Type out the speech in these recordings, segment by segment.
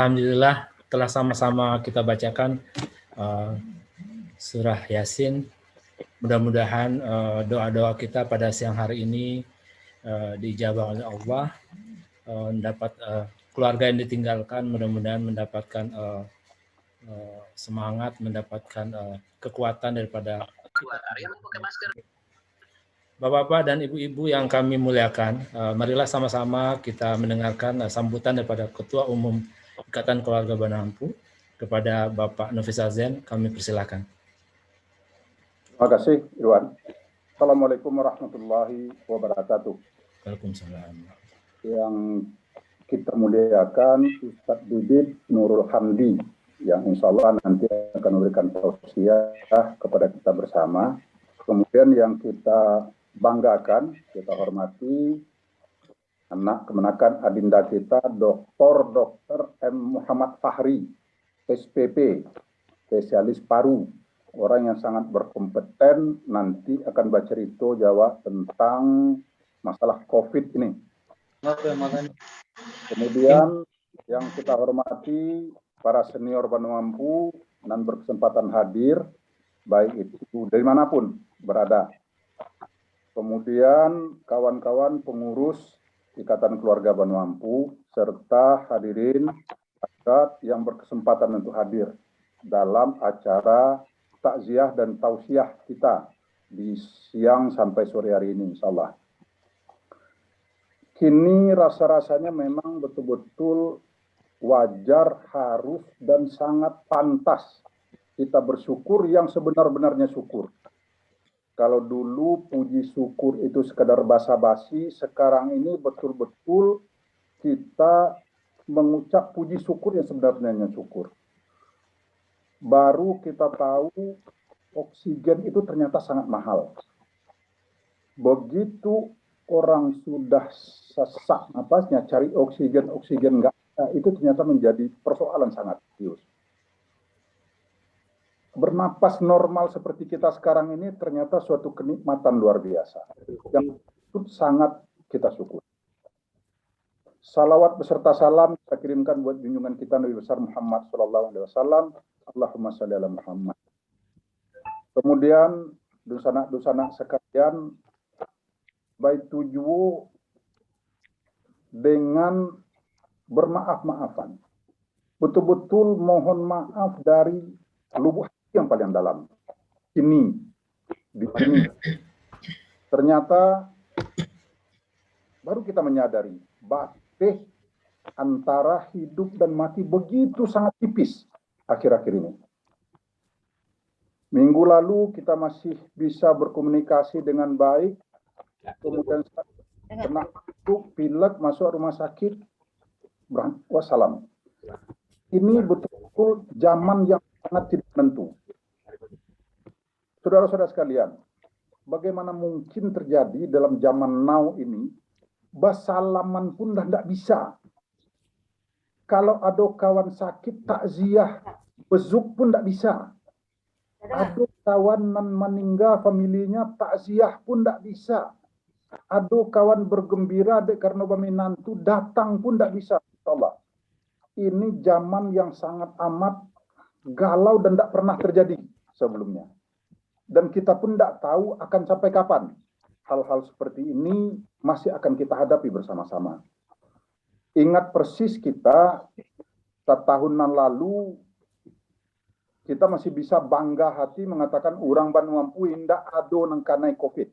Alhamdulillah telah sama-sama kita bacakan surah Yasin. Mudah-mudahan doa-doa kita pada siang hari ini diijabah oleh Allah, mendapat keluarga yang ditinggalkan, mudah-mudahan mendapatkan semangat, mendapatkan kekuatan daripada Bapak-bapak dan ibu-ibu yang kami muliakan, marilah sama-sama kita mendengarkan sambutan daripada Ketua Umum Ikatan Keluarga Banampu kepada Bapak Nofis Azen. Kami persilakan. Terima kasih, Iwan. Assalamualaikum warahmatullahi wabarakatuh. Waalaikumsalam. Yang kita muliakan Ustadz Bibit Nurul Hamdi, yang insya Allah nanti akan memberikan tausiah kepada kita bersama. Kemudian yang kita banggakan, kita hormati anak kemenakan adinda kita, Dr. M. Muhammad Fahri, SPP, spesialis paru, orang yang sangat berkompeten, nanti akan bercerita jawab tentang masalah COVID ini. Kemudian yang kita hormati para senior Banampu dan berkesempatan hadir, baik itu dari manapun berada. Kemudian kawan-kawan pengurus Ikatan Keluarga Banampu serta hadirin yang berkesempatan untuk hadir dalam acara takziah dan tausiah kita di siang sampai sore hari ini, insyaallah. Kini rasa-rasanya memang betul-betul wajar, harus, dan sangat pantas kita bersyukur yang sebenar-benarnya syukur. Kalau dulu puji syukur itu sekadar basa-basi, sekarang ini betul-betul kita mengucap puji syukur yang sebenarnya syukur. Baru kita tahu oksigen itu ternyata sangat mahal. Begitu orang sudah sesak napasnya, cari oksigen nggak ada, itu ternyata menjadi persoalan sangat serius. Bernapas normal seperti kita sekarang ini ternyata suatu kenikmatan luar biasa yang sangat kita syukur. Salawat beserta salam kita kirimkan buat junjungan kita Nabi besar Muhammad SAW. Allahumma sholli ala Muhammad. Kemudian dosa-dosa sekalian, baik tujuh dengan bermaaf-maafan. Betul-betul mohon maaf dari lubuk yang paling dalam. Ini ternyata baru kita menyadari batik antara hidup dan mati begitu sangat tipis akhir-akhir ini. Minggu lalu kita masih bisa berkomunikasi dengan baik, kemudian kena pilek masuk rumah sakit, wassalam. Ini betul-betul zaman yang sangat tidak menentu. Saudara-saudara sekalian, bagaimana mungkin terjadi dalam zaman now ini, bersalaman pun dah tidak bisa. Kalau ada kawan sakit, takziah, bezuk pun tidak bisa. Ada kawan meninggal familinya, takziah pun tidak bisa. Ada kawan bergembira karena menantu datang pun tidak bisa. Allah. Ini zaman yang sangat amat galau dan tidak pernah terjadi sebelumnya. Dan kita pun tidak tahu akan sampai kapan. Hal-hal seperti ini masih akan kita hadapi bersama-sama. Ingat persis kita, setahunan lalu, kita masih bisa bangga hati mengatakan orang Banampu indah ado nengkanai COVID.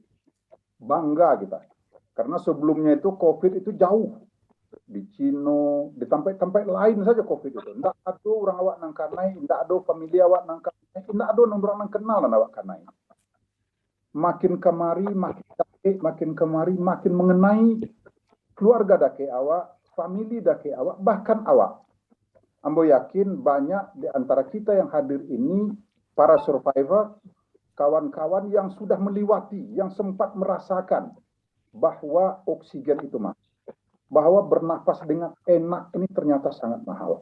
Bangga kita. Karena sebelumnya itu COVID itu jauh. Di Cina, di tempat-tempat lain saja COVID itu. Tidak ada orang awak nangkanai, tidak ada familia awak nangkanai, tidak ada orang nang kenal awak kanai. Makin kemari, makin kemari, makin mengenai keluarga dake awak, famili dake awak, bahkan awak. Ambo yakin banyak di antara kita yang hadir ini, para survivor, kawan-kawan yang sudah melewati, yang sempat merasakan bahwa oksigen itu mahal. Bahwa bernafas dengan enak ini ternyata sangat mahal.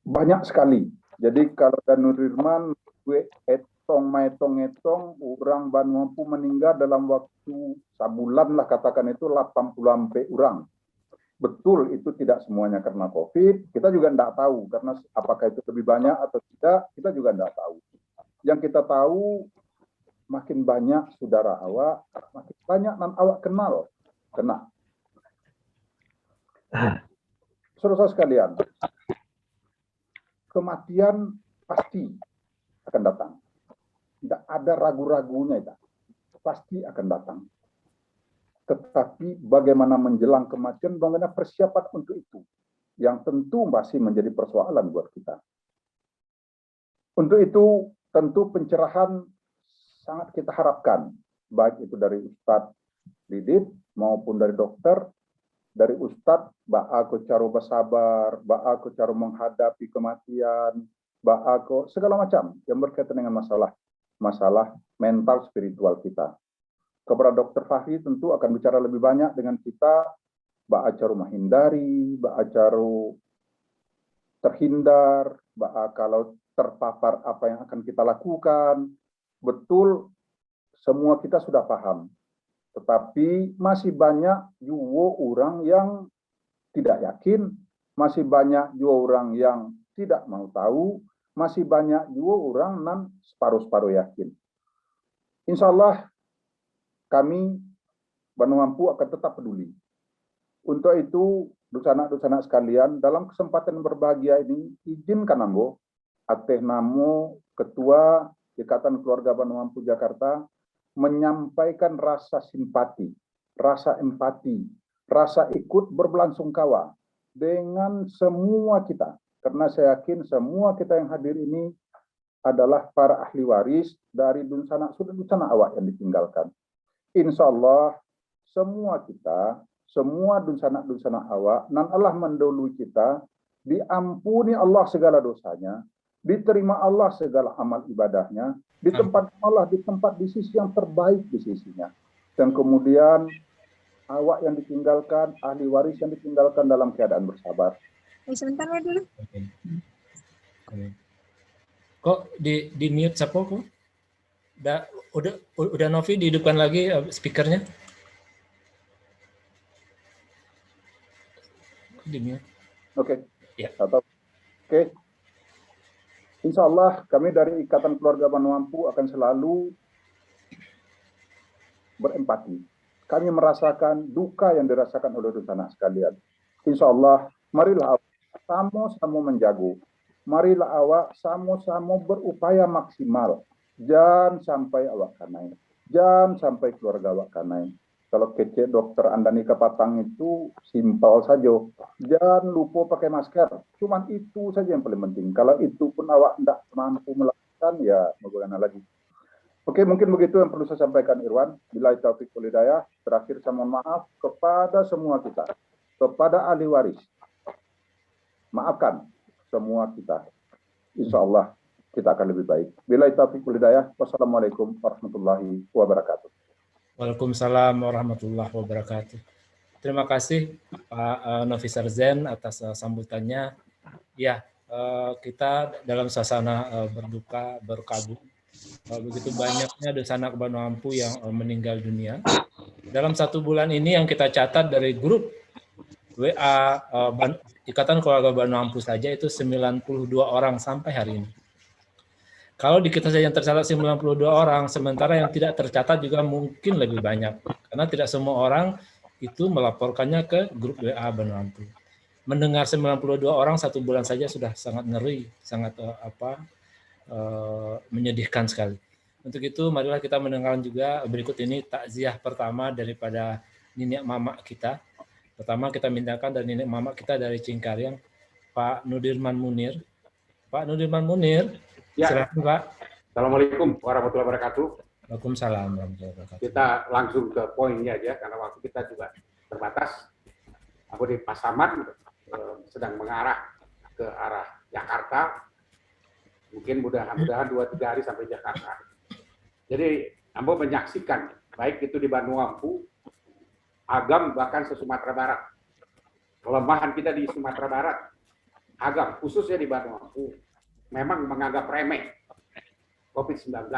Banyak sekali. Jadi kalau Danurman, gue etong, orang Banampu meninggal dalam waktu sebulan lah katakan itu 80 sampai orang. Betul itu tidak semuanya karena COVID, kita juga tidak tahu karena apakah itu lebih banyak atau tidak, kita juga tidak tahu. Yang kita tahu makin banyak saudara awak, makin banyak non awak kenal kena. Saudara sekalian, kematian pasti akan datang. Tidak ada ragu-ragunya itu. Pasti akan datang. Tetapi bagaimana menjelang kematian, bagaimana persiapan untuk itu, yang tentu masih menjadi persoalan buat kita. Untuk itu, tentu pencerahan sangat kita harapkan, baik itu dari Ustadz Didit maupun dari dokter, dari Ustadz, ba'ako cara bersabar, ba'ako cara menghadapi kematian, ba'ako segala macam yang berkaitan dengan masalah mental spiritual kita. Kepada Dr. Fahri tentu akan bicara lebih banyak dengan kita, ba'acaru menghindari, ba'acaru terhindar, kalau terpapar apa yang akan kita lakukan. Betul, semua kita sudah paham. Tetapi masih banyak juga orang yang tidak yakin, masih banyak juga orang yang tidak mau tahu, masih banyak juga orang yang separuh-separuh yakin. Insya Allah, kami Banu Ampu akan tetap peduli. Untuk itu, dosa-dosa sekalian, dalam kesempatan berbahagia ini, izinkan Ambo, Ateh Namo, Ketua Ikatan Keluarga Banu Ampu Jakarta, menyampaikan rasa simpati, rasa empati, rasa ikut berbelangsungkawa dengan semua kita. Karena saya yakin semua kita yang hadir ini adalah para ahli waris dari dunsana awak yang ditinggalkan. Insya Allah semua kita, semua dunsana awak, nan Allah mendahului kita, diampuni Allah segala dosanya, diterima Allah segala amal ibadahnya, di tempat Allah, di sisi yang terbaik di sisinya. Dan kemudian awak yang ditinggalkan, ahli waris yang ditinggalkan dalam keadaan bersabar. Sebentar ya dulu. Kok di mute siapa kok? Udah Novi dihidupkan lagi speakernya? Di mute. Oke. Ya. Oke. Insya Allah kami dari Ikatan Keluarga Banu Ampu akan selalu berempati. Kami merasakan duka yang dirasakan oleh dosa sekalian. Insya Allah, marilah awak sama-sama menjago. Marilah awak sama-sama berupaya maksimal. Jangan sampai awak kanai. Jangan sampai keluarga awak kanai. Kalau kece dokter Andani Kapatang itu simpel saja. Jangan lupa pakai masker. Cuman itu saja yang paling penting. Kalau itu pun awak tidak mampu melakukan, ya bagaimana lagi. Oke, mungkin begitu yang perlu saya sampaikan Irwan. Billahi taufiq wal hidayah. Terakhir saya mohon maaf kepada semua kita. Kepada ahli waris. Maafkan semua kita. Insya Allah kita akan lebih baik. Billahi taufiq wal hidayah. Wassalamualaikum warahmatullahi wabarakatuh. Waalaikumsalam warahmatullahi wabarakatuh. Terima kasih Pak Novi Sarzen atas sambutannya. Ya, kita dalam suasana berduka, berkabung. Begitu banyaknya dosa anak Banu Ampu yang meninggal dunia. Dalam 1 bulan ini yang kita catat dari grup WA Ikatan Keluarga Banu Ampu saja itu 92 orang sampai hari ini. Kalau di kita saja yang tercatat 92 orang, sementara yang tidak tercatat juga mungkin lebih banyak. Karena tidak semua orang itu melaporkannya ke grup WA Banu Ampu. Mendengar 92 orang 1 bulan saja sudah sangat ngeri, sangat menyedihkan sekali. Untuk itu, marilah kita mendengarkan juga berikut ini takziah pertama daripada nenek mamak kita. Pertama kita mintakan dari nenek mamak kita dari Cingkariang, Pak Nudirman Munir. Pak Nudirman Munir, ya. Silakan Pak. Assalamualaikum warahmatullahi wabarakatuh. Waalaikumsalam warahmatullahi wabarakatuh. Kita langsung ke poinnya aja, karena waktu kita juga terbatas. Aku di Pasaman sedang mengarah ke arah Jakarta. Mungkin mudah-mudahan 2-3 hari sampai Jakarta. Jadi, Ambo menyaksikan, baik itu di Banu Ampu, Agam, bahkan se Sumatera Barat. Kelemahan kita di Sumatera Barat, Agam, khususnya di Banu Ampu, memang menganggap remeh COVID-19.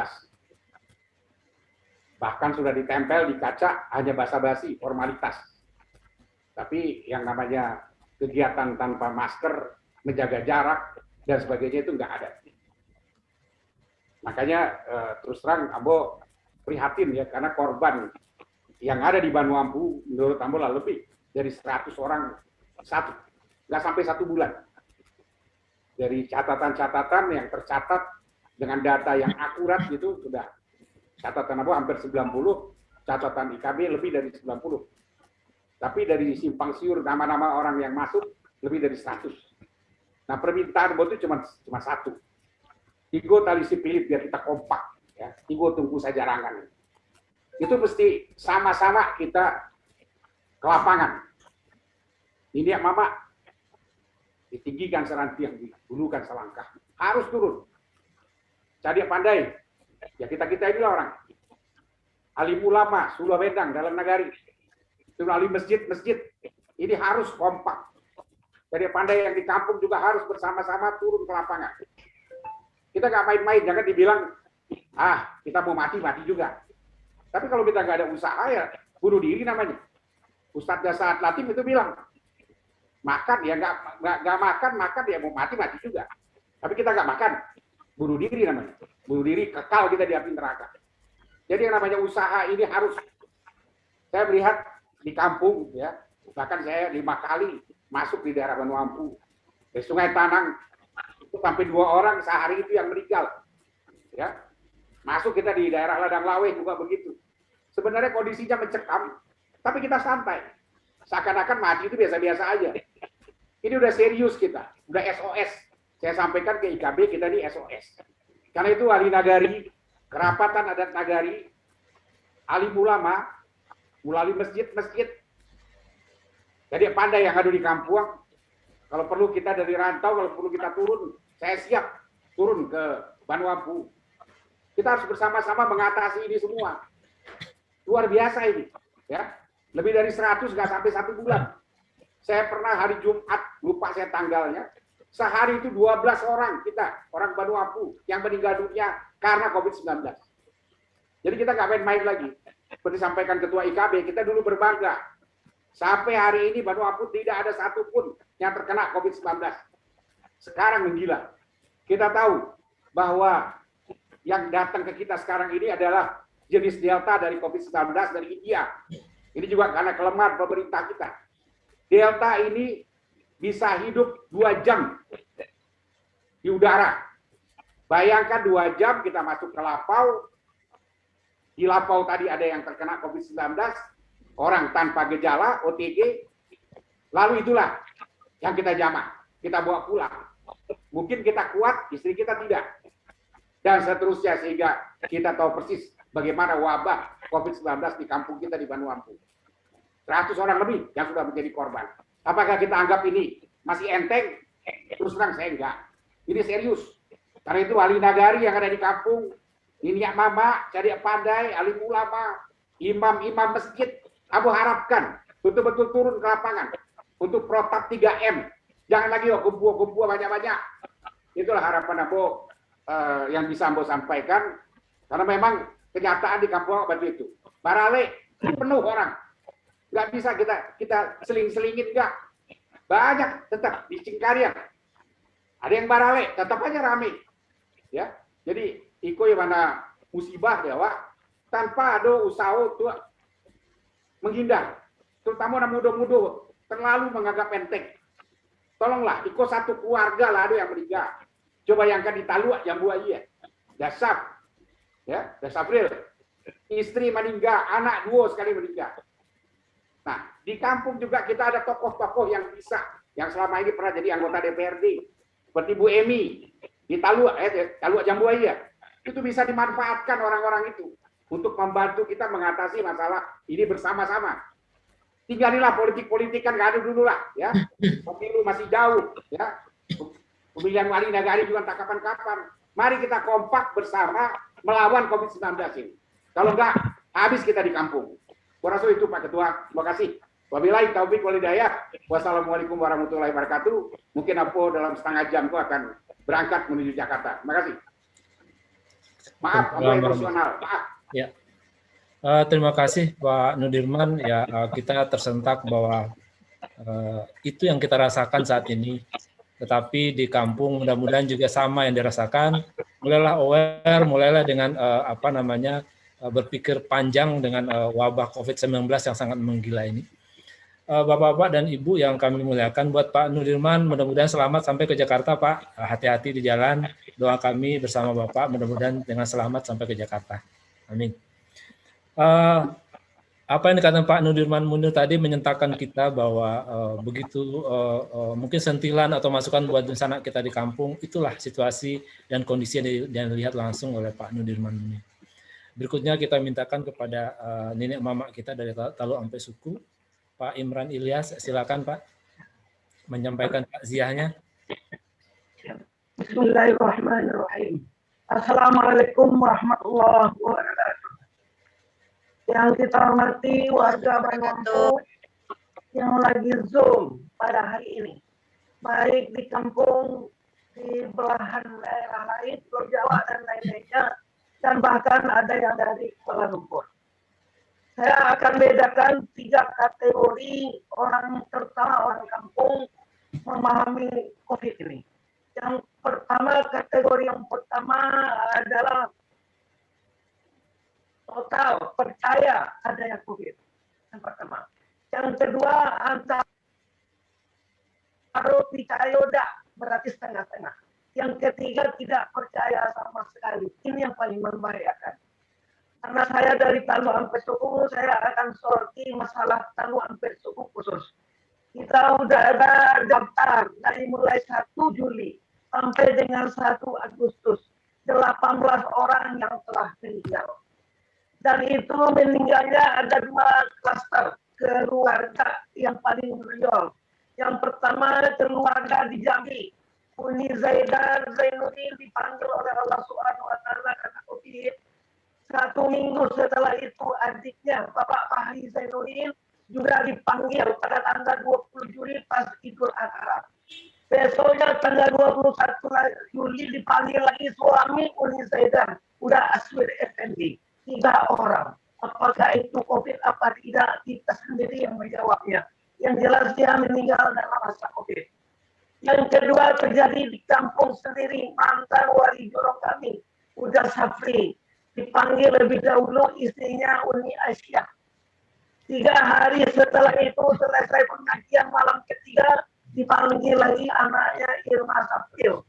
Bahkan sudah ditempel di kaca, hanya basa-basi, formalitas. Tapi yang namanya kegiatan tanpa masker, menjaga jarak, dan sebagainya itu nggak ada. Makanya terus terang Ambo prihatin ya, karena korban yang ada di Vanuatu menurut Ambo lah lebih dari 100 orang nggak sampai 1 bulan. Dari catatan-catatan yang tercatat dengan data yang akurat gitu, sudah catatan Ambo hampir 90, catatan IKB lebih dari 90. Tapi dari simpang siur nama-nama orang yang masuk lebih dari 100. Nah, permintaan Ambo itu cuma satu. Tigo tali sipilit biar kita kompak. Ya. Tigo tunggu saja rangan. Itu mesti sama-sama kita ke lapangan. Ini ya Mama, ditinggikan serantiang, didulukan selangkah. Harus turun. Jadi pandai. Ya kita-kita inilah orang. Alim ulama, Sulawendang, dalam nagari. Itu alim masjid-masjid. Ini harus kompak. Jadi pandai yang di kampung juga harus bersama-sama turun ke lapangan. Kita nggak main-main, jangan dibilang, kita mau mati juga. Tapi kalau kita nggak ada usaha ya bunuh diri namanya. Ustadz Saad Latif itu bilang, makan ya nggak makan ya mau mati juga. Tapi kita nggak makan, bunuh diri namanya. Bunuh diri kekal kita di api neraka. Jadi yang namanya usaha ini harus, saya melihat di kampung ya, bahkan saya 5 kali masuk di daerah Vanuatu, di Sungai Tanang itu sampai 2 orang sehari itu yang meninggal. Ya, masuk kita di daerah Ladang Lawe juga begitu. Sebenarnya kondisinya mencekam, tapi kita santai. Seakan-akan mati itu biasa-biasa aja. Ini udah serius kita, udah SOS. Saya sampaikan ke IKB kita ini SOS. Karena itu ahli nagari, kerapatan adat nagari, alim ulama, melalui masjid-masjid. Jadi pandai yang ada di kampung. Kalau perlu kita dari rantau, kalau perlu kita turun, saya siap turun ke Vanuatu. Kita harus bersama-sama mengatasi ini semua. Luar biasa ini, ya. Lebih dari 100 nggak sampai 1 bulan. Saya pernah hari Jumat, lupa saya tanggalnya, sehari itu 12 orang kita, orang Vanuatu yang meninggal dunia karena COVID-19. Jadi kita nggak main-main lagi. Seperti disampaikan Ketua IKB, kita dulu berbangga. Sampai hari ini Vanuatu tidak ada satupun yang terkena COVID-19. Sekarang menggila. Kita tahu bahwa yang datang ke kita sekarang ini adalah jenis Delta dari COVID-19 dari India. Ini juga karena kelemahan pemerintah kita. Delta ini bisa hidup 2 jam di udara. Bayangkan 2 jam kita masuk ke Lapau. Di Lapau tadi ada yang terkena COVID-19. Orang tanpa gejala, OTG. Lalu itulah yang kita jamak. Kita bawa pulang. Mungkin kita kuat, istri kita tidak. Dan seterusnya sehingga kita tahu persis bagaimana wabah COVID-19 di kampung kita di Vanuatu. 100 orang lebih yang sudah menjadi korban. Apakah kita anggap ini masih enteng? Terus terang saya enggak. Ini serius. Karena itu ahli nagari yang ada di kampung, Niniak Mama, Cari Pandai, alim ulama, imam-imam masjid, Aku harapkan betul-betul turun ke lapangan untuk protap 3M. Jangan lagi kumpul-kumpul banyak-banyak. Itulah harapan Ambo yang bisa Ambo sampaikan. Karena memang kenyataan di kampung seperti itu. Barale penuh orang. Nggak bisa kita seling-selingin, enggak. Banyak tetap di Cingkarya. Ada yang barale, tetap aja rame. Ya, jadi iko yang mana musibah dewa tanpa ada usaha tuh menghindar. Terutama orang muda-muda terlalu menganggap enteng. Tolonglah, iko satu keluarga lah ada yang meninggal. Coba bayangkan di Talua yang buah iya. Dasar, ya, Dasafril. Istri meninggal, anak 2 sekali meninggal. Nah, di kampung juga kita ada tokoh-tokoh yang bisa, yang selama ini pernah jadi anggota DPRD, seperti Bu Emi di Talua, Talua Jambuaya. Itu bisa dimanfaatkan orang-orang itu untuk membantu kita mengatasi masalah ini bersama-sama. Tinggallah politik-politik kan nggak ada dulu lah, ya. Pemilu masih jauh, ya. Pemilihan wali nagari juga tak kapan-kapan. Mari kita kompak bersama melawan COVID-19 ini. Kalau enggak, habis kita di kampung. Gua rasa itu Pak Ketua. Terima kasih. Wabillahi taufiq wal hidayah. Wassalamualaikum warahmatullahi wabarakatuh. Mungkin aku dalam setengah jam itu akan berangkat menuju Jakarta. Terima kasih. Maaf, aku emosional. Maaf. Ya. Terima kasih Pak Nudirman. Ya, kita tersentak bahwa Itu yang kita rasakan saat ini. Tetapi di kampung mudah-mudahan juga sama yang dirasakan. Mulailah aware, mulailah dengan berpikir panjang dengan wabah COVID-19 yang sangat menggila ini. Bapak-bapak dan Ibu yang kami muliakan, buat Pak Nudirman, mudah-mudahan selamat sampai ke Jakarta, Pak. Hati-hati di jalan. Doa kami bersama Bapak, mudah-mudahan dengan selamat sampai ke Jakarta. Amin. Apa yang dikatakan Pak Nudirman Munir tadi menyentakan kita bahwa begitu mungkin sentilan atau masukan buat anak kita di kampung, itulah situasi dan kondisi yang dilihat langsung oleh Pak Nudirman Munir. Berikutnya kita mintakan kepada nenek mama kita dari Talu Ampe Suku, Pak Imran Ilyas, silakan Pak menyampaikan takziahnya. Bismillahirrahmanirrahim. Assalamualaikum warahmatullahi wabarakatuh. Yang kita hormati warga Banampu yang lagi Zoom pada hari ini, baik di kampung, di belahan daerah lain, Pulau Jawa dan lain-lainnya, dan bahkan ada yang dari Kuala Lumpur. Saya akan bedakan 3 kategori orang, terutama orang kampung, memahami COVID ini. Yang pertama, kategori yang pertama adalah total percaya adanya COVID. Yang pertama. Yang kedua, antara percaya berarti setengah-setengah. Yang ketiga, tidak percaya sama sekali. Ini yang paling membahayakan. Karena saya dari Talu Ampe Suku, saya akan sorti masalah Talu Ampe Suku khusus. Kita udah ada daftar dari mulai 1 Juli sampai dengan 1 Agustus. 18 orang yang telah meninggal. Dan itu meninggalnya ada 2 klaster keluarga yang paling menonjol. Yang pertama keluarga di Jambi. Uni Zaidan Zainuddin dipanggil oleh Allah Subhanahu wa taala karena COVID. 1 minggu setelah itu adiknya Bapak Fahri Zainuddin juga dipanggil pada tanggal 20 Juli pas Idul Adha. Besoknya tanggal 21 Juli dipanggil lagi suami Uni Zaidan, udah Aswir Effendi. 3 orang. Apakah itu COVID apa tidak, kita sendiri yang menjawabnya. Yang jelas dia meninggal dalam masa COVID. Yang kedua terjadi di kampung sendiri, mantan wali joro kami, Uda Safri. Dipanggil lebih dahulu istrinya Uni Aisyah. 3 hari setelah itu selesai pengajian malam ketiga, dipanggil lagi anaknya Irma Safril.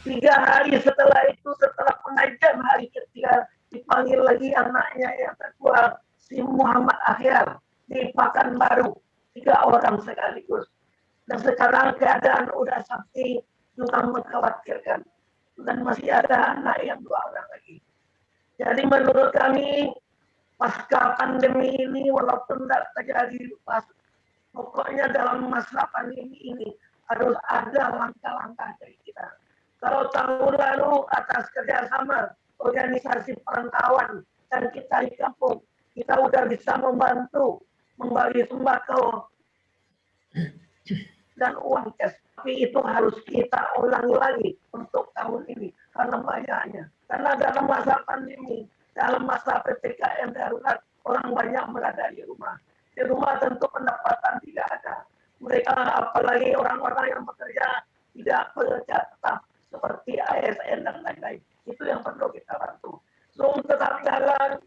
3 hari setelah itu, setelah pengajian hari ketiga, dipanggil lagi anaknya yang kedua, si Muhammad Akhir di Pekanbaru. 3 orang sekaligus. Dan sekarang keadaan udah sampai juga mengkhawatirkan. Dan masih ada anak yang 2 orang lagi. Jadi menurut kami, pasca pandemi ini, walaupun tidak terjadi pokoknya dalam masa pandemi ini, harus ada langkah-langkah dari kita. Kalau tahun lalu atas kerjasama organisasi perantauan dan kita di kampung, kita udah bisa membantu membagi sembako dan uang cash. Tapi itu harus kita ulangi lagi untuk tahun ini karena banyaknya. Karena dalam masa pandemi, dalam masa PPKM darurat, orang banyak berada di rumah. Di rumah tentu pendapatan tidak ada. Mereka apalagi orang-orang yang bekerja tidak bekerja tetap seperti ASN dan lain-lain. Itu yang perlu kita bantu. Zoom tetap jalan,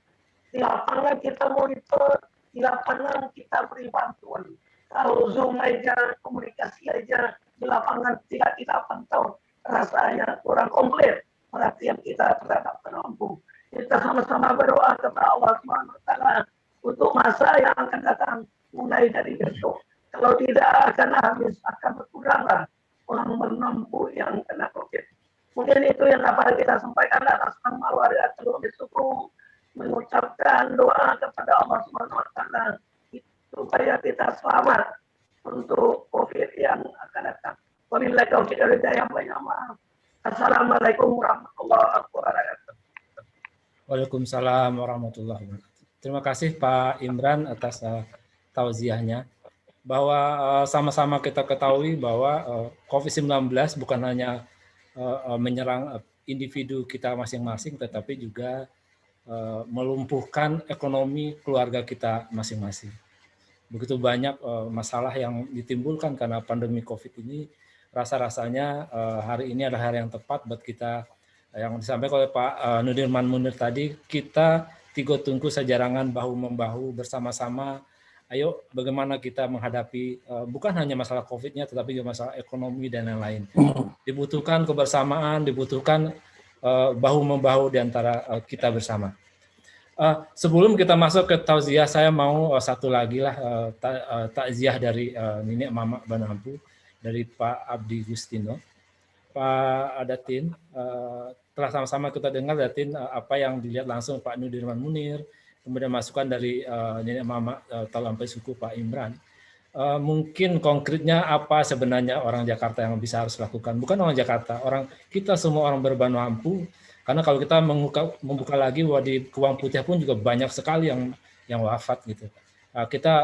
di lapangan kita monitor, di lapangan kita beri bantuan. Kalau Zoom aja, komunikasi aja, di lapangan tidak kita pantau, rasanya kurang komplit perhatian kita terhadap penampung. Kita sama-sama berdoa kepada Allah SWT untuk masa yang akan datang mulai dari besok. Kalau tidak akan habis, akan berkuranglah orang menampung yang kena COVID. Mungkin itu yang dapat kita sampaikan atas nama warga Talu Ampe Suku, mengucapkan doa kepada Allah SWT supaya kita selamat untuk COVID yang akan datang. Wabillahi taufiq wal hidayah. Banyak maaf. Assalamualaikum warahmatullahi wabarakatuh. Waalaikumsalam warahmatullahi wabarakatuh. Terima kasih Pak Imran atas tauziahnya. Bahwa sama-sama kita ketahui bahwa COVID-19 bukan hanya menyerang individu kita masing-masing, tetapi juga melumpuhkan ekonomi keluarga kita masing-masing. begitu banyak masalah yang ditimbulkan karena pandemi COVID ini. Rasa-rasanya hari ini adalah hari yang tepat buat kita, yang disampaikan oleh Pak Nudirman Munir tadi, kita tiga tungku sejarangan bahu-membahu bersama-sama. Ayo bagaimana kita menghadapi bukan hanya masalah COVID-nya, tetapi juga masalah ekonomi dan lain-lain. Dibutuhkan kebersamaan, dibutuhkan bahu-membahu di antara kita bersama. Sebelum kita masuk ke tauziah, saya mau satu lagi lah takziah dari Nenek Mama Banampu, dari Pak Abdi Gustino. Pak Datin, telah sama-sama kita dengar Datin apa yang dilihat langsung Pak Nudirman Munir, kemudian masukan dari Nenek Mama Talampai Suku Pak Imran. Mungkin konkretnya apa sebenarnya orang Jakarta yang bisa harus lakukan? Bukan orang Jakarta, kita semua orang berbanu mampu. Karena kalau kita membuka lagi bahwa di Kubang Putih pun juga banyak sekali yang wafat gitu. Kita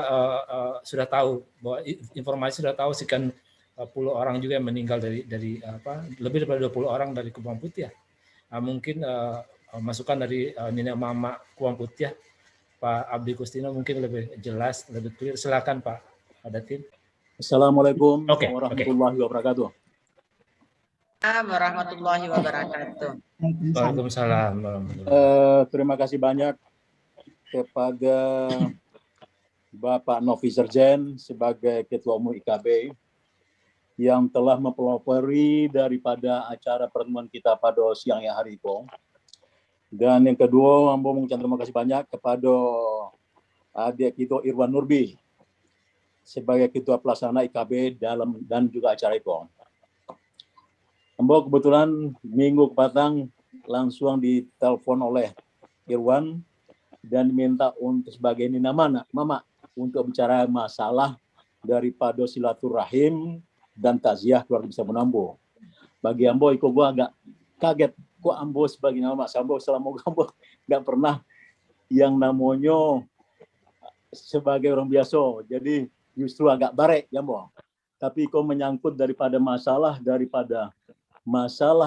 sudah tahu bahwa informasi sudah tahu sekian puluh orang juga yang meninggal dari lebih daripada 20 orang dari Kubang Putih. Mungkin masukan dari Nenek Mama Kubang Putih, Pak Abdi Gustino mungkin lebih jelas, lebih clear. Silakan Pak Datin. Assalamualaikum warahmatullahi wabarakatuh. Warahmatullahi wabarakatuh. Waalaikumsalam. Terima kasih banyak kepada Bapak Novi Serjen sebagai Ketua Umum IKB yang telah mempelopori daripada acara pertemuan kita pada siang hari ini. Dan yang kedua, Ambo mengucapkan terima kasih banyak kepada adik kita Irwan Nurbi sebagai Ketua Pelaksana IKB dan juga acara itu. Ambo kebetulan minggu petang langsung ditelepon oleh Irwan dan diminta untuk sebagai Nina Mama untuk bicara masalah daripada silaturahim dan takziah keluarga besar Banampu. Bagi Ambo, gua agak kaget kok Ambo sebagai nama Ambo selama Ambo nggak pernah yang namanya sebagai orang biasa. Jadi justru agak barek ya Ambo. Tapi kok menyangkut daripada masalah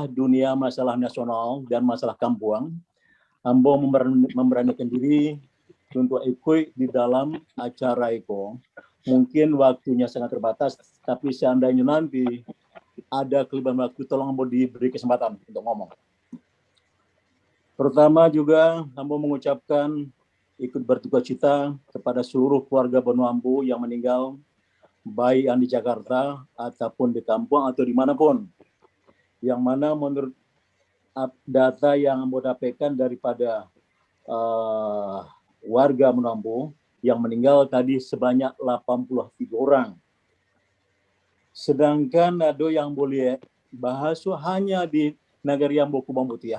dunia, masalah nasional, dan masalah kampung, Ambo memberanikan diri untuk ikut di dalam acara itu. Mungkin waktunya sangat terbatas, tapi seandainya nanti ada kelebihan waktu, tolong Ambo diberi kesempatan untuk ngomong. Pertama juga, Ambo mengucapkan ikut berduka cita kepada seluruh keluarga Banampu yang meninggal, baik yang di Jakarta, ataupun di kampung, atau dimanapun. Yang mana menurut data yang Ambo dapatkan daripada warga Banampu yang meninggal tadi sebanyak 83 orang. Sedangkan ada yang boleh bahas hanya di negara yang Kubang Putih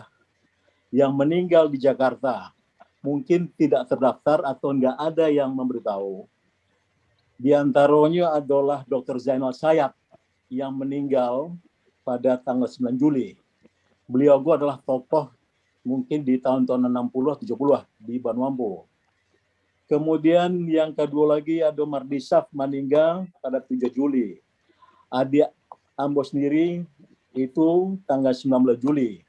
yang meninggal di Jakarta mungkin tidak terdaftar atau enggak ada yang memberitahu. Di antaranya adalah Dr. Zainal Sayap yang meninggal pada tanggal 9 Juli. Beliau adalah tokoh mungkin di tahun-tahun 60-70 di Banampu. Kemudian yang kedua lagi ada Mardisaf meninggal pada 7 Juli. Adik Ambo sendiri itu tanggal 19 Juli.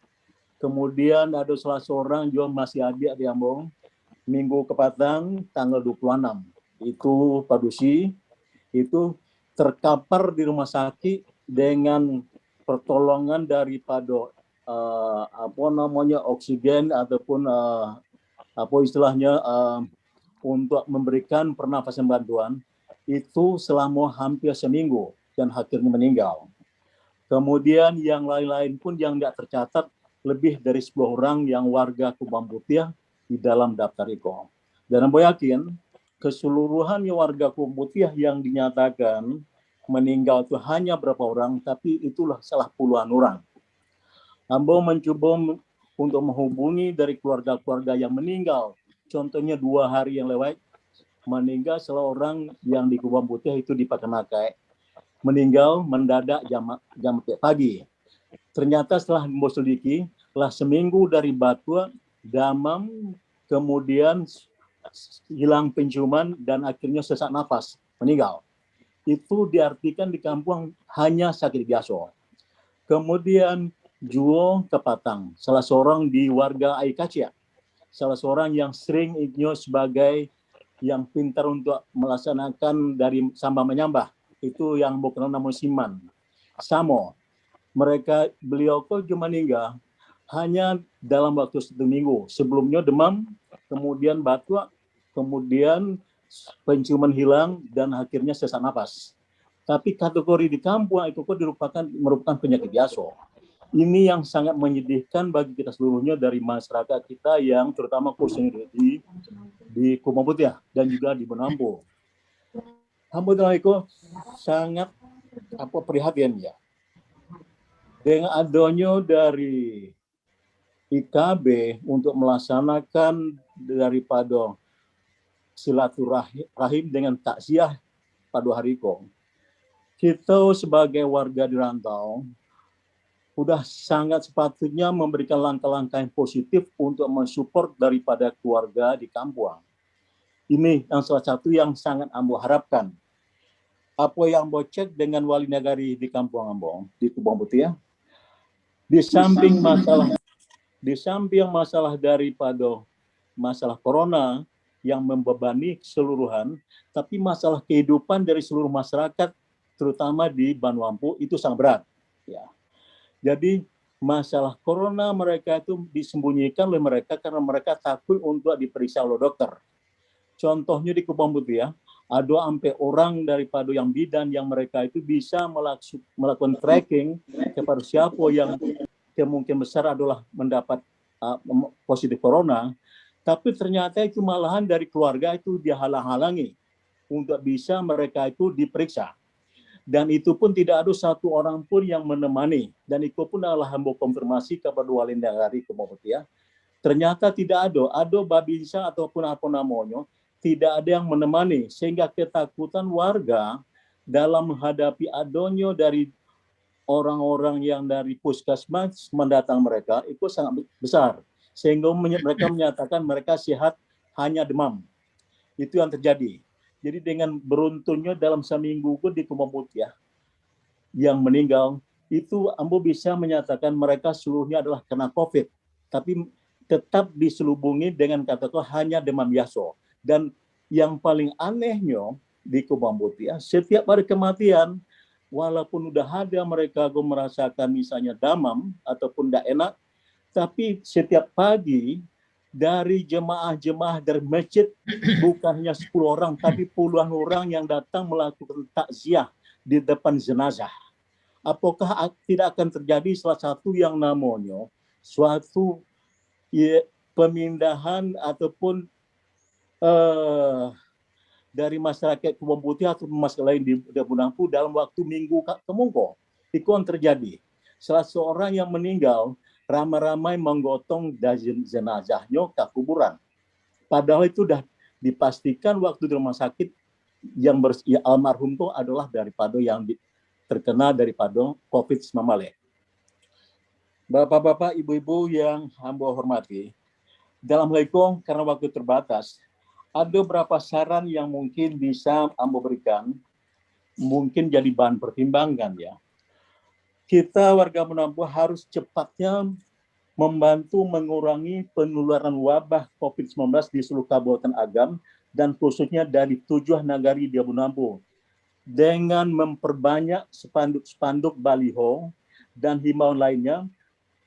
Kemudian ada salah seorang juga masih adik di Ambo, minggu kepatang tanggal 26. Itu Padusi, itu terkapar di rumah sakit dengan pertolongan daripada oksigen ataupun untuk memberikan pernafasan bantuan itu selama hampir seminggu dan akhirnya meninggal. Kemudian yang lain-lain pun yang tidak tercatat lebih dari 10 orang yang warga Kubang Putih di dalam daftar itu. Dan Ambo yakin keseluruhannya warga Kubang Putih yang dinyatakan meninggal itu hanya berapa orang, tapi itulah salah puluhan orang. Ambo mencoba untuk menghubungi dari keluarga-keluarga yang meninggal. Contohnya 2 hari yang lewat, meninggal salah orang yang di Kubang Putih itu di Pakanakai. Meninggal mendadak jam pagi. Ternyata setelah Ambo selidiki, setelah seminggu dari batuk, demam, kemudian hilang penciuman, dan akhirnya sesak nafas, meninggal. Itu diartikan di kampung hanya sakit biasa. Kemudian Juo Kepatang, salah seorang di warga Aikacia, salah seorang yang sering inyo sebagai yang pintar untuk melaksanakan dari samba menyambah. Itu yang bukan nama Siman. Samo. Beliau kok cuma meninggal hanya dalam waktu 1 minggu. Sebelumnya demam, kemudian batuk, kemudian penciuman hilang, dan akhirnya sesak napas. Tapi kategori di kampung itu kok merupakan penyakit biasa. Ini yang sangat menyedihkan bagi kita seluruhnya dari masyarakat kita yang terutama khususnya di Kubang Putih dan juga di Bonampo. Alhamdulillah itu sangat prihatin ya. Dengan adanya dari IKB untuk melaksanakan daripada silaturahim dengan takziah pada hari itu, kita sebagai warga di rantau sudah sangat sepatutnya memberikan langkah-langkah yang positif untuk mensupport daripada keluarga di kampung. Ini yang salah satu yang sangat Ambo harapkan. Apa yang Ambo cek dengan wali nagari di kampung Ambo, di Kubang Putih ya, di samping masalah daripada masalah corona yang membebani keseluruhan, tapi masalah kehidupan dari seluruh masyarakat, terutama di Banwampu, itu sangat berat. Ya. Jadi masalah corona mereka itu disembunyikan oleh mereka karena mereka takut untuk diperiksa oleh dokter. Contohnya di Kubang Putih ya, ada sampai orang daripada yang bidan yang mereka itu bisa melakukan tracking kepada siapa yang kemungkinan besar adalah mendapat positif corona, tapi ternyata itu malahan dari keluarga itu dihalang-halangi untuk bisa mereka itu diperiksa. Dan itu pun tidak ada satu orang pun yang menemani. Dan itu pun adalah Ambo konfirmasi kepada wali nagari Kubang Putih ya. Ternyata tidak ada babinsa ataupun apa namanya, tidak ada yang menemani. Sehingga ketakutan warga dalam menghadapi adanya dari orang-orang yang dari puskesmas mendatang mereka, itu sangat besar. Sehingga mereka menyatakan mereka sehat hanya demam. Itu yang terjadi. Jadi dengan beruntungnya dalam seminggu pun di Kubang Putih ya, yang meninggal, itu Ambo bisa menyatakan mereka seluruhnya adalah kena COVID. Tapi tetap diselubungi dengan kata-kata hanya demam biasa. Dan yang paling anehnya di Kubang Putih ya, setiap hari kematian, walaupun udah ada mereka merasakan misalnya demam ataupun tidak enak, tapi setiap pagi dari jemaah-jemaah dari masjid bukan hanya 10 orang tapi puluhan orang yang datang melakukan takziah di depan jenazah. Apakah tidak akan terjadi salah satu yang namanya suatu pemindahan ataupun dari masyarakat Kubang Putih atau masyarakat lain di Bonampu dalam waktu minggu kemungko? Itu yang terjadi. Salah seorang yang meninggal ramai-ramai menggotong jenazahnya ke kuburan. Padahal itu sudah dipastikan waktu di rumah sakit yang almarhum itu adalah daripada yang terkena daripada COVID-19. Bapak-bapak, ibu-ibu yang Ambo hormati, dalam hal itu karena waktu terbatas, ada beberapa saran yang mungkin bisa Ambo berikan, mungkin jadi bahan pertimbangan ya. Kita warga Bonampu harus cepatnya membantu mengurangi penularan wabah COVID-19 di seluruh Kabupaten Agam dan khususnya dari 7 nagari di Bonampu dengan memperbanyak spanduk-spanduk baliho dan himbauan lainnya,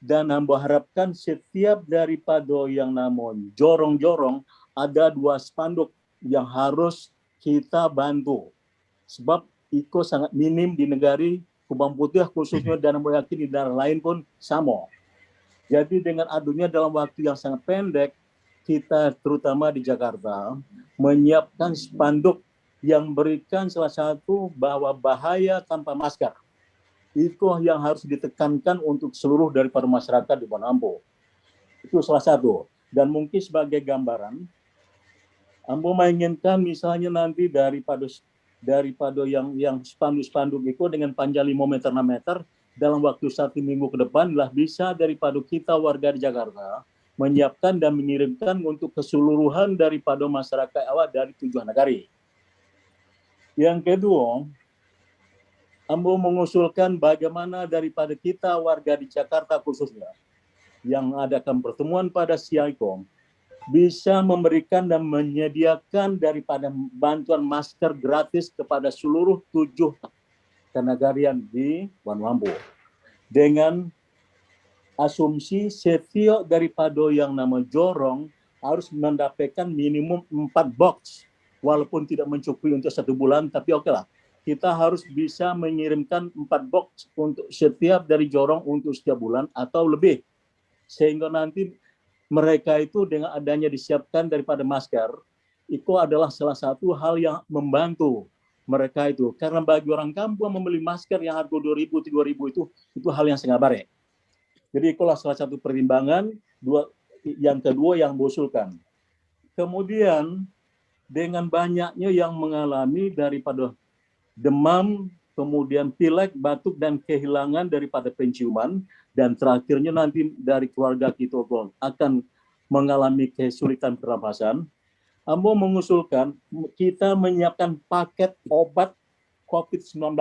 dan Ambo harapkan setiap daripada yang namanya jorong-jorong ada 2 spanduk yang harus kita bantu sebab itu sangat minim di negari Kubang Putih khususnya, dan Ambo yakin di daerah lain pun sama. Jadi dengan adunya dalam waktu yang sangat pendek, kita terutama di Jakarta menyiapkan spanduk yang berikan salah satu bahwa bahaya tanpa masker. Itu yang harus ditekankan untuk seluruh daripada masyarakat di Bonampu. Itu salah satu. Dan mungkin sebagai gambaran, Ambo menginginkan misalnya nanti daripada yang spanduk-spanduk itu dengan panjang 5 meter 6 meter dalam waktu 1 minggu ke depan lah bisa daripada kita warga di Jakarta menyiapkan dan mengirimkan untuk keseluruhan daripada masyarakat awal dari 7 nagari. Yang kedua, Ambo mengusulkan bagaimana daripada kita warga di Jakarta khususnya yang adakan pertemuan pada siang itu, bisa memberikan dan menyediakan daripada bantuan masker gratis kepada seluruh 7 kenegarian di Banwambo. Dengan asumsi setiap daripada yang nama jorong harus mendapatkan minimum 4 box. Walaupun tidak mencukupi untuk 1 bulan, tapi oke lah. Kita harus bisa mengirimkan 4 box untuk setiap dari jorong untuk setiap bulan atau lebih. Sehingga nanti mereka itu dengan adanya disiapkan daripada masker, itu adalah salah satu hal yang membantu mereka itu. Karena bagi orang kampung membeli masker yang harga 2.000, 3.000 itu hal yang sangat bare. Jadi itulah salah satu pertimbangan. Yang kedua yang mengusulkan. Kemudian dengan banyaknya yang mengalami daripada demam, kemudian pilek, batuk, dan kehilangan daripada penciuman, dan terakhirnya nanti dari keluarga kita akan mengalami kesulitan pernapasan, Ambo mengusulkan kita menyiapkan paket obat COVID-19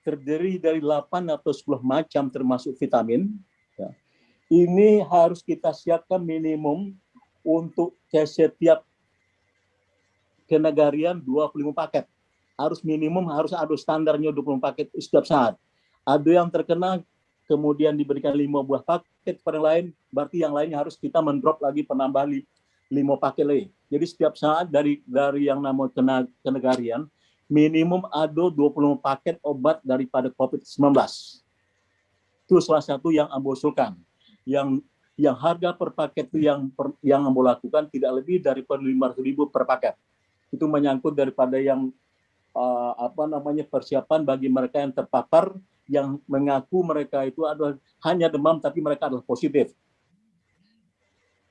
terdiri dari 8 atau 10 macam termasuk vitamin. Ya. Ini harus kita siapkan minimum untuk setiap kenegarian 25 paket. Harus minimum, harus ada standarnya 20 paket setiap saat. Ada yang terkena, kemudian diberikan 5 buah paket kepada yang lain, berarti yang lainnya harus kita mendrop lagi penambah 5 paket lagi. Jadi setiap saat dari yang nama kenegarian, minimum ada 20 paket obat daripada COVID-19. Itu salah satu yang Ambo usulkan. Yang harga per paket itu yang Ambo lakukan tidak lebih daripada 500.000 per paket. Itu menyangkut daripada yang persiapan bagi mereka yang terpapar, yang mengaku mereka itu adalah hanya demam tapi mereka adalah positif.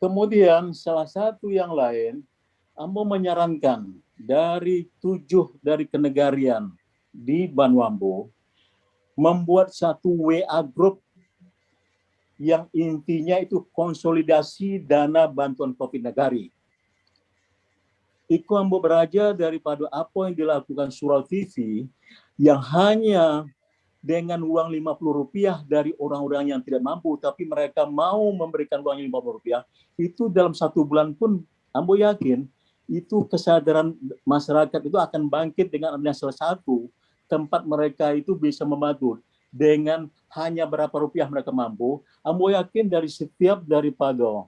Kemudian salah satu yang lain, Ambo menyarankan dari 7 dari kenegarian di Banwambo membuat satu WA group yang intinya itu konsolidasi dana bantuan COVID negari. Itu Ambo belajar daripada apa yang dilakukan Surau TV yang hanya dengan uang Rp50 dari orang-orang yang tidak mampu, tapi mereka mau memberikan uang Rp50, itu dalam 1 bulan pun Ambo yakin itu kesadaran masyarakat itu akan bangkit dengan adanya salah satu tempat mereka itu bisa membantu dengan hanya berapa rupiah mereka mampu. Ambo yakin dari setiap daripada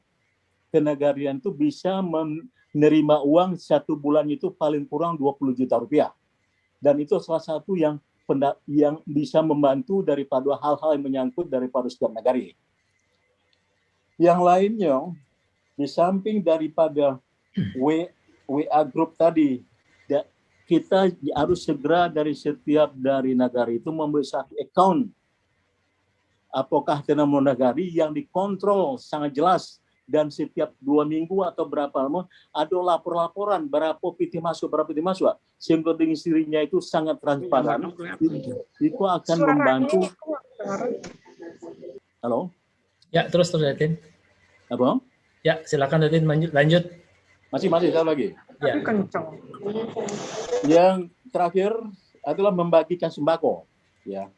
kenegarian itu bisa menerima uang 1 bulan itu paling kurang Rp20 juta. Dan itu salah satu yang bisa membantu daripada hal-hal yang menyangkut daripada setiap negari. Yang lainnya, di samping daripada WA group tadi, kita harus segera dari setiap dari negara itu membuat satu account. Apakah nama negari yang dikontrol sangat jelas, dan setiap 2 minggu atau berapa lama ada laporan berapa PT masuk, sehingga dengan sendirinya itu sangat transparan. Itu akan membantu. Halo? Ya, terus Datin. Apa? Ya, silakan Datin lanjut. Masih satu lagi. Ya. Yang terakhir adalah membagikan sembako. Ya.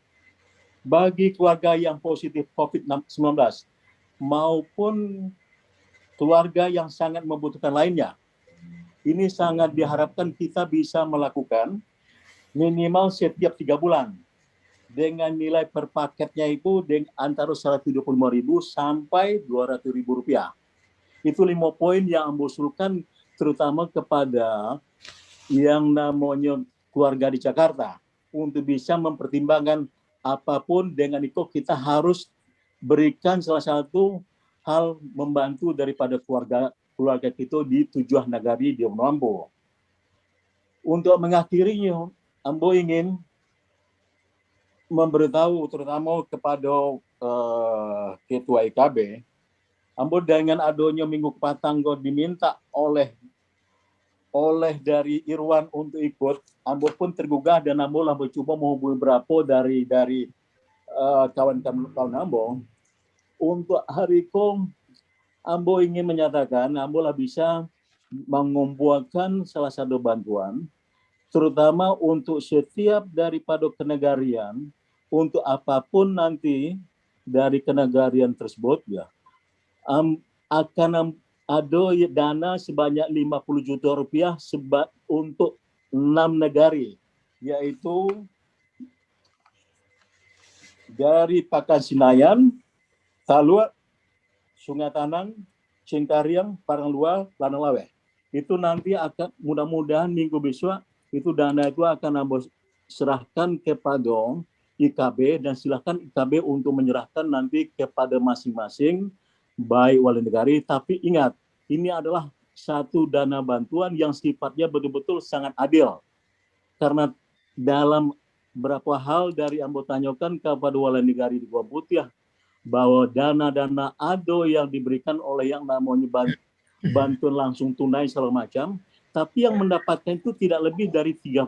Bagi keluarga yang positif COVID-19 maupun keluarga yang sangat membutuhkan lainnya. Ini sangat diharapkan kita bisa melakukan minimal setiap 3 bulan. Dengan nilai per paketnya itu antara Rp175.000 sampai Rp200.000. Itu 5 poin yang Ambo usulkan terutama kepada yang namanya keluarga di Jakarta. Untuk bisa mempertimbangkan apapun, dengan itu kita harus berikan salah satu hal membantu daripada keluarga kita di 7 negari di Banwambo. Untuk mengakhirinya, Ambo ingin memberitahu terutama kepada Ketua IKB, Ambo dengan adanya Minggu Patanggo diminta oleh dari Irwan untuk ikut, Ambo pun tergugah dan Ambo lah mencoba menghubungi beberapa dari kawan-kawan Ambo. Untuk hari ini, Ambo ingin menyatakan, Ambo lah bisa mengumpulkan salah satu bantuan, terutama untuk setiap daripada kenegarian, untuk apapun nanti dari kenegarian tersebut, ya, akan ada dana sebanyak 50 juta rupiah untuk 6 negara, yaitu dari Pakan Sinayan, Talua, Sungai Tanang, Cengkariang, Paranglua, Lanang Lawe. Itu nanti akan mudah-mudahan minggu besok itu dana itu akan serahkan kepada IKB, dan silakan IKB untuk menyerahkan nanti kepada masing-masing baik wali negara. Tapi ingat, ini adalah satu dana bantuan yang sifatnya betul-betul sangat adil, karena dalam beberapa hal dari Ambo tanyakan kepada wali negara di Gua Putih bahwa dana-dana ADO yang diberikan oleh yang namanya bantuan langsung tunai segala macam, tapi yang mendapatkan itu tidak lebih dari 30%.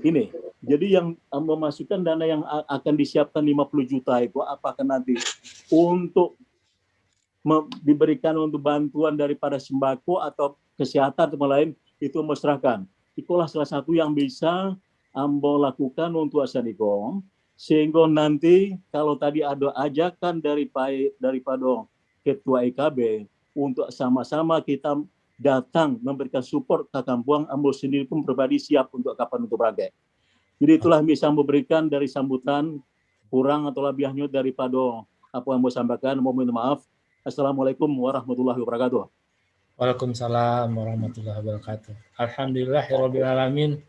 Ini, jadi yang memasukkan dana yang akan disiapkan 50 juta itu apakah nanti untuk diberikan untuk bantuan daripada sembako atau kesehatan atau lain, itu mesrakan. Itulah salah satu yang bisa Ambo lakukan untuk Asaniko, sehingga nanti kalau tadi ada ajakan daripada Ketua IKB untuk sama-sama kita datang memberikan support ke kampung, Ambo sendiri pun pribadi siap untuk kapan untuk berangkat. Jadi itulah yang bisa Ambo berikan dari sambutan, kurang atau lebihnya daripada apa yang Ambo sampaikan. Mohon maaf. Assalamualaikum warahmatullahi wabarakatuh. Waalaikumsalam warahmatullahi wabarakatuh. Alhamdulillahirrabbilalamin.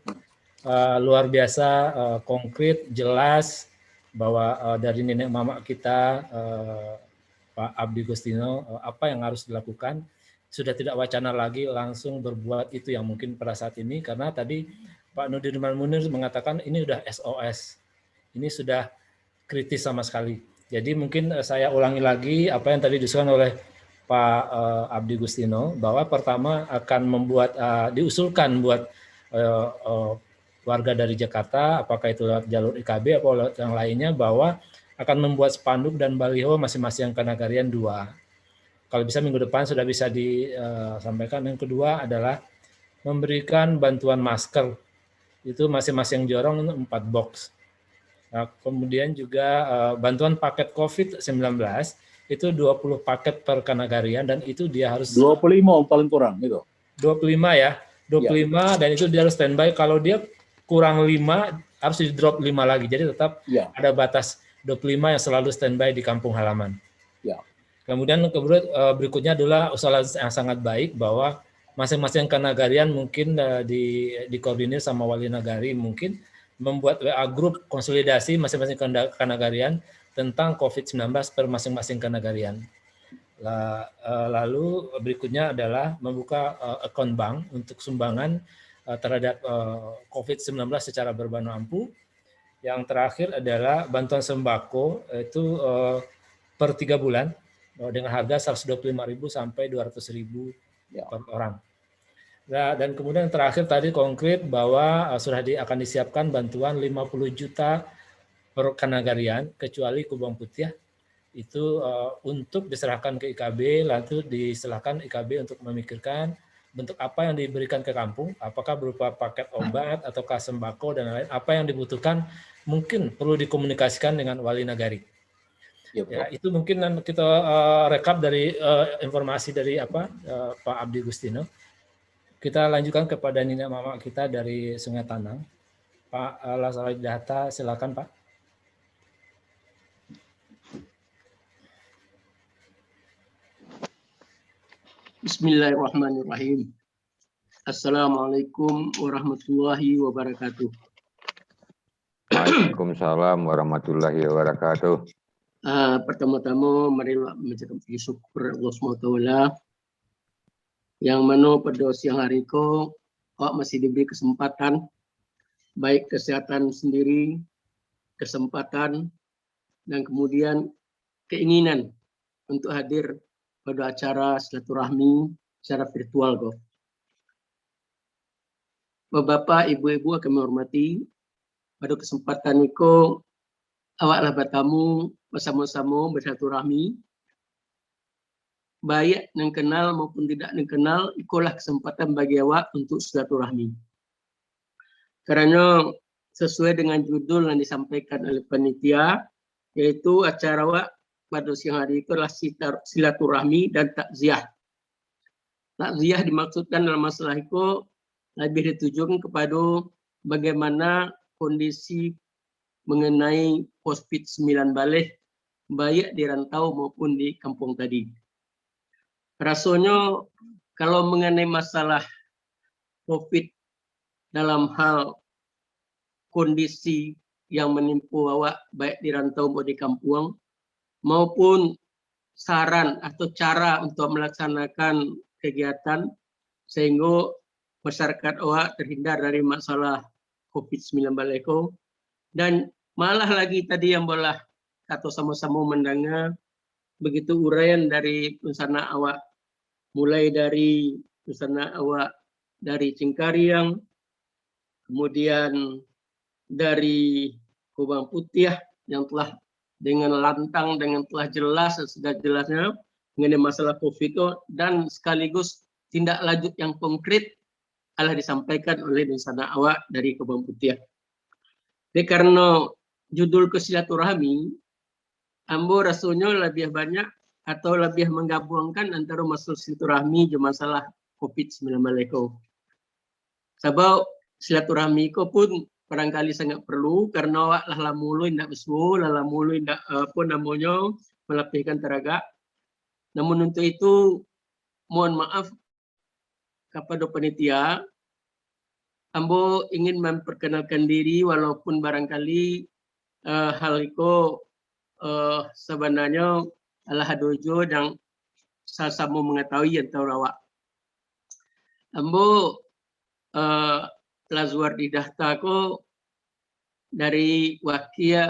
Luar biasa, konkret, jelas bahwa dari nenek mama kita, Pak Abdi Gustino, apa yang harus dilakukan. Sudah tidak wacana lagi, langsung berbuat itu yang mungkin pada saat ini, karena tadi Pak Nudirman Munir mengatakan ini sudah SOS, ini sudah kritis sama sekali. Jadi mungkin saya ulangi lagi apa yang tadi disebutkan oleh Pak Abdi Gustino, bahwa pertama akan diusulkan buat warga dari Jakarta, apakah itu lewat jalur IKB atau lewat yang lainnya, bahwa akan membuat spanduk dan baliho masing-masing kenagarian 2. Kalau bisa minggu depan sudah bisa disampaikan. Yang kedua adalah memberikan bantuan masker, itu masing-masing jorong 4 box. Nah, kemudian juga bantuan paket COVID-19 itu 20 paket per kanagarian, dan itu dia harus 25 paling kurang itu. 25 ya, 25 ya. Dan itu dia harus standby. Kalau dia kurang 5 harus di drop 5 lagi. Jadi tetap ada batas 25 yang selalu standby di kampung halaman. Ya. Kemudian berikutnya adalah usaha yang sangat baik bahwa masing-masing kanagarian mungkin dikoordinir sama wali nagari, mungkin membuat WA grup konsolidasi masing-masing kanagarian tentang COVID-19 per masing-masing kanagarian. Lalu berikutnya adalah membuka akun bank untuk sumbangan terhadap COVID-19 secara berbanu ampuh. Yang terakhir adalah bantuan sembako, itu per 3 bulan dengan harga 125.000 sampai 200.000 per orang. Nah, dan kemudian yang terakhir tadi konkret bahwa sudah akan disiapkan bantuan 50 juta per kanagarian kecuali Kubang Putih, itu untuk diserahkan ke IKB, lalu diserahkan IKB untuk memikirkan bentuk apa yang diberikan ke kampung, apakah berupa paket obat ataukah sembako dan lain-lain, apa yang dibutuhkan mungkin perlu dikomunikasikan dengan wali nagari. Ya, itu mungkin kita rekap dari informasi dari Pak Abdi Gustino. Kita lanjutkan kepada nenek mama kita dari Sungai Tanang. Pak Lasarajata, silakan Pak. Bismillahirrahmanirrahim. Assalamualaikum warahmatullahi wabarakatuh. Waalaikumsalam warahmatullahi wabarakatuh. Pertama-tama marilah mengucapkan syukur Allah SWT yang mana pada siang hari ko masih diberi kesempatan, baik kesehatan sendiri, kesempatan, dan kemudian keinginan untuk hadir pada acara silaturahmi secara virtual. Bapak, ibu-ibu kami hormati, pada kesempatan itu awaklah bertamu bersama-sama bersilaturahmi, baik yang kenal maupun tidak yang kenal, ikulah kesempatan bagi awak untuk silaturahmi. Karena sesuai dengan judul yang disampaikan oleh panitia, yaitu acara awak pada siang hari itu adalah silaturahmi dan takziah. Takziah dimaksudkan dalam masalah itu lebih ditujukan kepada bagaimana kondisi mengenai COVID-19 balik, baik di rantau maupun di kampung tadi. Rasanya kalau mengenai masalah COVID dalam hal kondisi yang menimpa awak baik di rantau maupun di kampung, maupun saran atau cara untuk melaksanakan kegiatan sehingga masyarakat awak terhindar dari masalah COVID-19 itu. Dan malah lagi tadi yang boleh atau sama-sama mendengar begitu uraian dari Unsana awak, mulai dari Unsana awak dari Cingkariang, kemudian dari Kubang Putih yang telah dengan lantang, dengan telah jelas, sudah jelasnya mengenai masalah COVID itu, dan sekaligus tindak lanjut yang konkret telah disampaikan oleh Unsana awak dari Kubang Putih. Jadi karena judul kesilaturahmi, ambo rasanya lebih banyak atau lebih menggabungkan antara masalah silaturahmi dan masalah COVID-19 itu. Sebab silaturahmi itu pun barangkali sangat perlu karena awak lah mulu indak besul, lah mulu indak apa namanya melapihkan tenaga. Namun untuk itu mohon maaf kepada panitia, ambo ingin memperkenalkan diri walaupun barangkali hal itu sebenarnya adalah dojo dan sama mengetahui antara awak. Ambo Lazuar di daftar ko dari wakil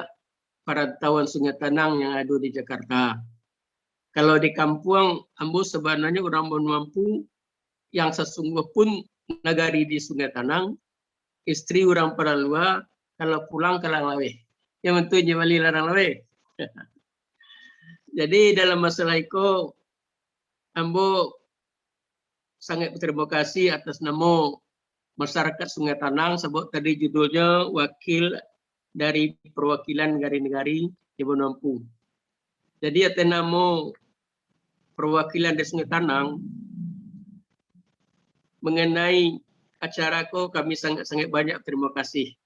perantauan Sungai Tanang yang ada di Jakarta. Kalau di kampung, ambo sebenarnya orang mampu yang sesungguh pun nagari di Sungai Tanang, istri orang Paralua, kalau pulang ke Langlawe. Yang tentu nyewali larang lawe. Jadi dalam masalah itu, ambo sangat berterima kasih atas nama masyarakat Sungai Tanang, sebab tadi judulnya wakil dari perwakilan negari-negari di Bonampu. Jadi atas nama perwakilan dari Sungai Tanang mengenai acara ko kami sangat-sangat banyak terima kasih,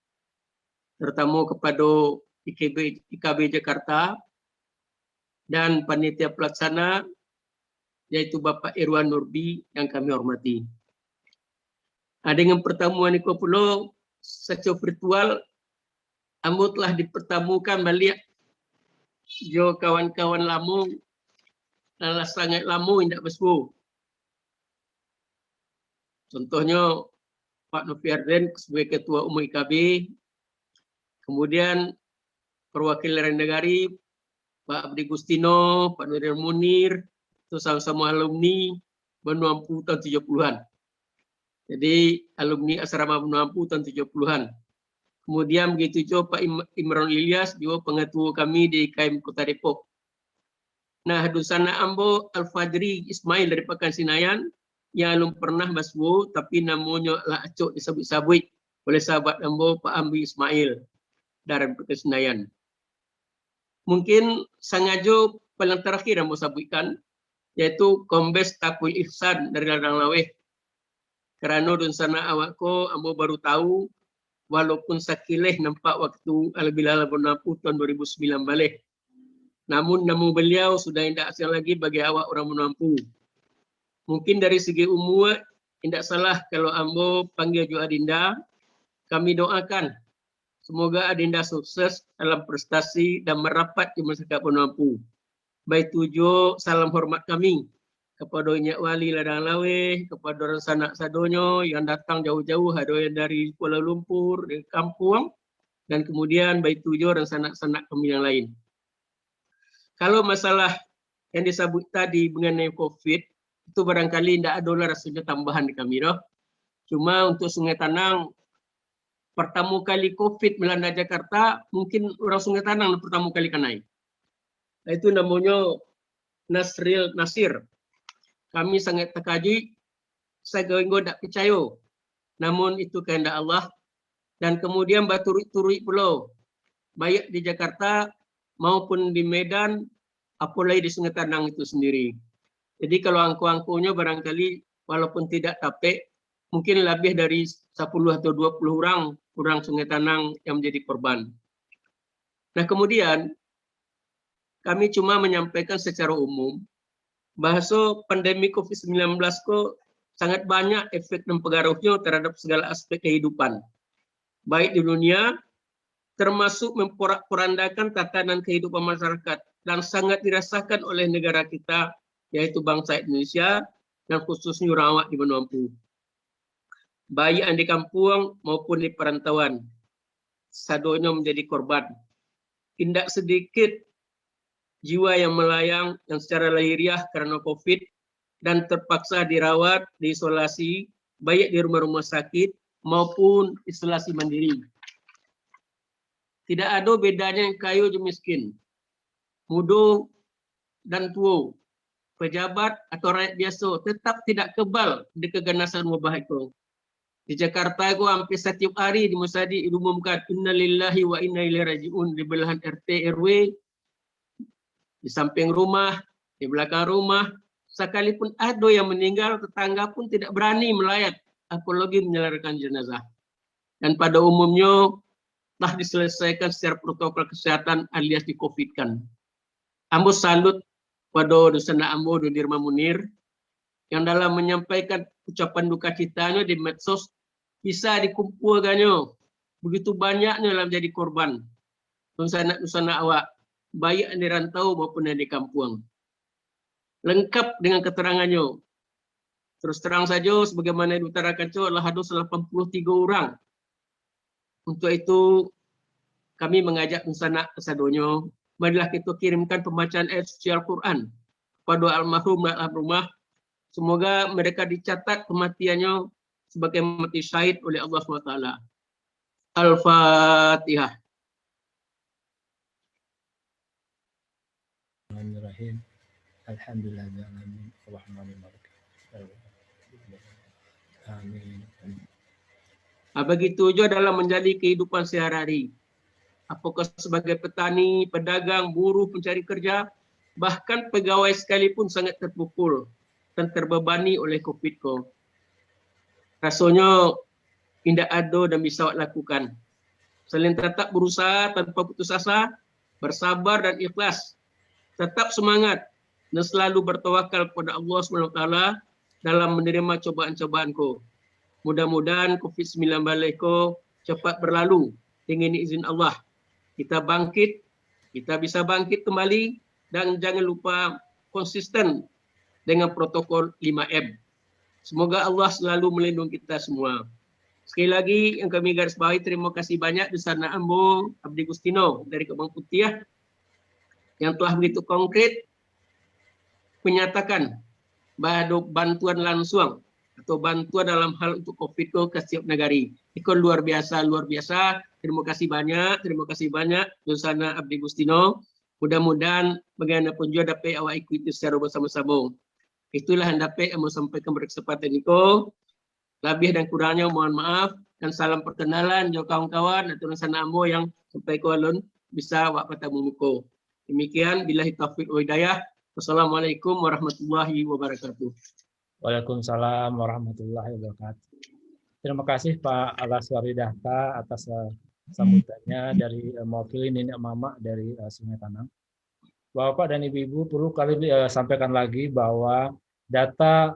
terutama kepada IKB Jakarta dan panitia pelaksana yaitu Bapak Irwan Nurbi yang kami hormati. Dengan pertemuan itu pula secara virtual, ambo telah dipertemukan balik jo kawan-kawan lama, adalah sangat lama tidak bersua. Contohnya Pak Novi Arden sebagai Ketua Umum IKB, kemudian perwakilan negari Pak Abdi Gustino, Pak Nuril Munir, itu sama-sama alumni Bonampu tahun 70-an. Jadi alumni asrama Bonampu tahun 70-an. Kemudian begitu juga Pak Imran Ilyas, juga pengetua kami di KM Kota Depok. Nah, Dusana ambo Al-Fadri Ismail dari Pekan Sinayan, yang belum pernah baswo, tapi namanya lah acok disabut-sabut oleh sahabat ambo Pak Ambi Ismail dari Pekan Sinayan. Mungkin sengaja paling terakhir ambo sabutkan, yaitu Kombes Tapul Ihsan dari Ladang Laweh. Kerana Dunsana awakku ambo baru tahu, walaupun sakileh nampak waktu Al-Bilal Bonampu tahun 2009 balik. Namun nama beliau sudah tidak asing lagi bagi awak orang Bonampu. Mungkin dari segi umur tidak salah kalau ambo panggil juga Adinda. Kami doakan semoga Adinda sukses dalam prestasi dan merapat di masyarakat Bonampu. Baik tujuh salam hormat kami kepada Nyak Wali Ladang Laweh, kepada orang sanak sadonyo yang datang jauh-jauh, ada yang dari Kuala Lumpur, dari kampung, dan kemudian baik tujuh orang sanak-sanak kami yang lain. Kalau masalah yang disebut tadi mengenai COVID, itu barangkali tidak ada rasanya tambahan di kami. Doh. Cuma untuk Sungai Tanang, pertama kali COVID melanda Jakarta, mungkin orang Sungai Tanang pertama kali kenai. Itu namanya Nasril Nasir. Kami sangat terkejut, saya tidak percaya. Namun itu kehendak Allah. Dan kemudian berturut-turut pula, baik di Jakarta maupun di Medan, apalagi di Sungai Tanang itu sendiri. Jadi kalau angku-angkunya barangkali walaupun tidak tapek, mungkin lebih dari 10 atau 20 orang Sungai Tanang yang menjadi korban. Nah kemudian kami cuma menyampaikan secara umum bahwa pandemi COVID-19 kok sangat banyak efek dan pengaruhnya terhadap segala aspek kehidupan. Baik di dunia, termasuk memporak-porandakan tatanan kehidupan masyarakat dan sangat dirasakan oleh negara kita, yaitu bangsa Indonesia dan khususnya orang awak di Bandar Lampung. Baik yang di kampung maupun di perantauan, sadonya menjadi korban. Tidak sedikit jiwa yang melayang yang secara lahiriah karena COVID dan terpaksa dirawat, diisolasi, baik di rumah-rumah sakit maupun isolasi mandiri. Tidak ada bedanya yang kaya dan miskin, muda dan tua, pejabat atau rakyat biasa tetap tidak kebal di keganasan wabah itu. Di Jakarta itu hampir setiap hari di Musadi diumumkan innalillahi wa inna ilaihi rajiun di belahan RT RW, di samping rumah, di belakang rumah. Sekalipun ada yang meninggal, tetangga pun tidak berani melayat, apalagi menyelamatkan jenazah. Dan pada umumnya telah diselesaikan secara protokol kesehatan alias di COVID-kan. Ambo salut pada Dusana Ambo Dirma Munir yang dalam menyampaikan ucapan duka citanya di medsos bisa dikumpulkannya begitu banyaknya dalam jadi korban Dusana awak, baik yang di rantau maupun yang di kampung. Lengkap dengan keterangannya. Terus terang saja sebagaimana diutarakan itu adalah ada 83 orang. Untuk itu kami mengajak Nusana kesadonyo, marilah kita kirimkan pembacaan ayat suci Al-Quran kepada almarhum dan almarhumah. Semoga mereka dicatat kematiannya sebagai mati syahid oleh Allah SWT. Al-Fatihah. Bismillahirrahmanirrahim. Alhamdulillahirrahmanirrahim. Amin. Begitu juga dalam menjadi kehidupan sehari-hari. Apakah sebagai petani, pedagang, buruh, pencari kerja, bahkan pegawai sekalipun sangat terpukul dan terbebani oleh COVID-19. Rasanya tidak ada dan bisa lakukan. Selain tetap berusaha tanpa putus asa, bersabar dan ikhlas, tetap semangat dan selalu bertawakal kepada Allah SWT dalam menerima cobaan-cobaanku. Mudah-mudahan COVID-19 cepat berlalu dengan izin Allah. Kita bangkit, kita bisa bangkit kembali dan jangan lupa konsisten dengan protokol 5M. Semoga Allah selalu melindungi kita semua. Sekali lagi yang kami garis bawahi, terima kasih banyak Dusana Ambo Abdi Gustino dari Kebang Putih yang telah begitu konkret menyatakan bahwa bantuan langsung atau bantuan dalam hal untuk COVID ke setiap negari. Itu luar biasa, luar biasa. Terima kasih banyak Dusana Abdi Gustino. Mudah-mudahan bagaimanapun juga dapat awak ikuti secara bersama-sama. Itulah yang dapat yang mau sampaikan pada kesempatan ini. Lebih dan kurangnya mohon maaf dan salam perkenalan juga kawan-kawan atau Dusana Ambo yang sampai kualun bisa awak patah muko. Demikian billahi taufiq wa hidayah. Wassalamualaikum warahmatullahi wabarakatuh. Waalaikumsalam warahmatullahi wabarakatuh. Terima kasih Pak Alaswari Dahta atas sambutannya dari mewakili Nenek Mama dari Sungai Tanang. Bapak dan Ibu-Ibu, perlu kali sampaikan lagi bahwa data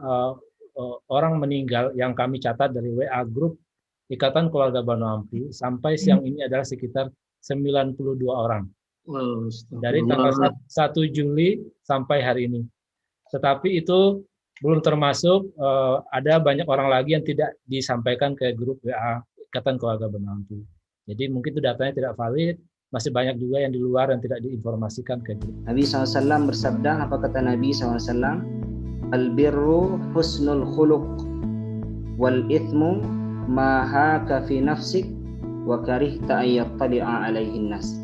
orang meninggal yang kami catat dari WA Group Ikatan Keluarga Bandar Lampung sampai siang ini adalah sekitar 92 orang. Dari tanggal 1 Juli sampai hari ini. Tetapi itu belum termasuk ada banyak orang lagi yang tidak disampaikan ke grup WA Ikatan Keluarga Bandar Lampung. Jadi mungkin itu datanya tidak valid, masih banyak juga yang di luar yang tidak diinformasikan ke grup. Nabi SAW bersabda, apa kata Nabi SAW? Al-birru husnul khuluq wal ithmu ma haka fi nafsik wa karihta an yattali'a alaihin nas.